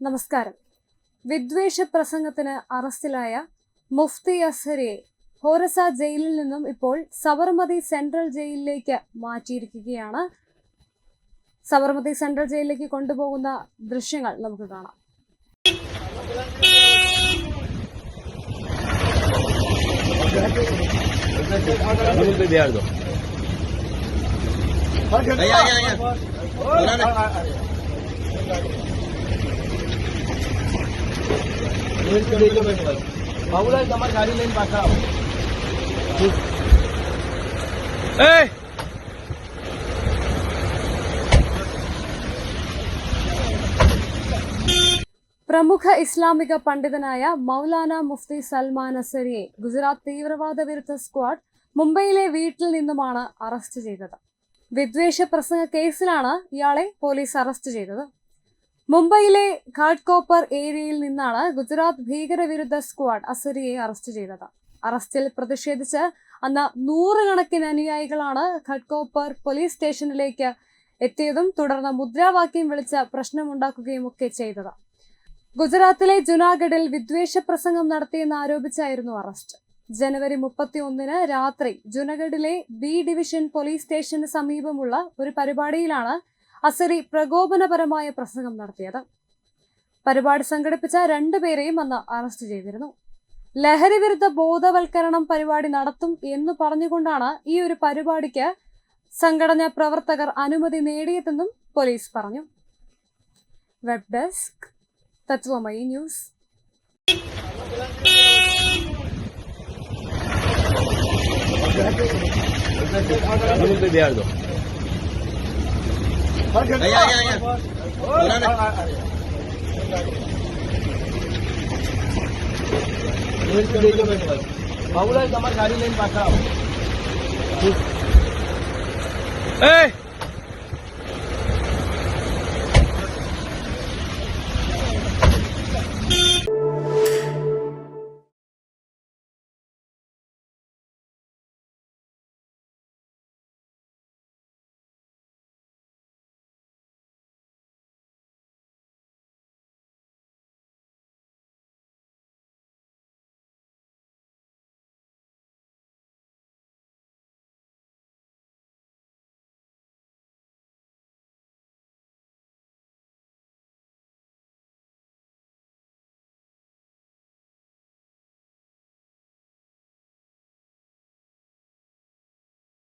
നമസ്കാരം. വിദ്വേഷ പ്രസംഗത്തിന് അറസ്റ്റിലായ മുഫ്തി അസ്ഹരിയെ ഹോറസ ജയിലിൽ നിന്നും ഇപ്പോൾ സബർമതി സെൻട്രൽ ജയിലിലേക്ക് മാറ്റിയിരിക്കുകയാണ്. സബർമതി സെൻട്രൽ ജയിലിലേക്ക് കൊണ്ടുപോകുന്ന ദൃശ്യങ്ങൾ നമുക്ക് കാണാം. गाड़ी लेन पासा പ്രമുഖ ഇസ്ലാമിക പണ്ഡിതനായ മൗലാന മുഫ്തി സൽമാൻ അസ്ഹരിയെ ഗുജറാത്ത് തീവ്രവാദ വിരുദ്ധ സ്ക്വാഡ് മുംബൈയിലെ വീട്ടിൽ നിന്നുമാണ് അറസ്റ്റ് ചെയ്തത്. വിദ്വേഷ പ്രസംഗ കേസിലാണ് ഇയാളെ പോലീസ് അറസ്റ്റ് ചെയ്തത്. മുംബൈയിലെ ഘാട്ട്കോപ്പർ ഏരിയയിൽ നിന്നാണ് ഗുജറാത്ത് ഭീകരവിരുദ്ധ സ്ക്വാഡ് അസ്ഹരിയെ അറസ്റ്റ് ചെയ്തത്. അറസ്റ്റിൽ പ്രതിഷേധിച്ച് അന്ന് നൂറുകണക്കിന് അനുയായികളാണ് ഘാട്ട്കോപ്പർ പോലീസ് സ്റ്റേഷനിലേക്ക് എത്തിയതും തുടർന്ന് മുദ്രാവാക്യം വിളിച്ച് പ്രശ്നമുണ്ടാക്കുകയും ഒക്കെ ചെയ്തത്. ഗുജറാത്തിലെ ജുനാഗഡിൽ വിദ്വേഷ പ്രസംഗം നടത്തിയെന്ന് ആരോപിച്ചായിരുന്നു അറസ്റ്റ്. ജനുവരി 31 രാത്രി ജുനാഗഡിലെ ബി ഡിവിഷൻ പോലീസ് സ്റ്റേഷന് സമീപമുള്ള ഒരു പരിപാടിയിലാണ് അസ്ഹരി പ്രകോപനപരമായ പ്രസംഗം നടത്തിയത്. പരിപാടി സംഘടിപ്പിച്ച 2 പേരെയും അന്ന് അറസ്റ്റ് ചെയ്തിരുന്നു. ലഹരി വിരുദ്ധ ബോധവൽക്കരണം പരിപാടി നടത്തും എന്ന് പറഞ്ഞുകൊണ്ടാണ് ഈ ഒരു പരിപാടിക്ക് സംഘടനാ പ്രവർത്തകർ അനുമതി നേടിയതെന്നും പോലീസ് പറഞ്ഞു. Web desk Tatwamayi news. गाड़ी लेन पासा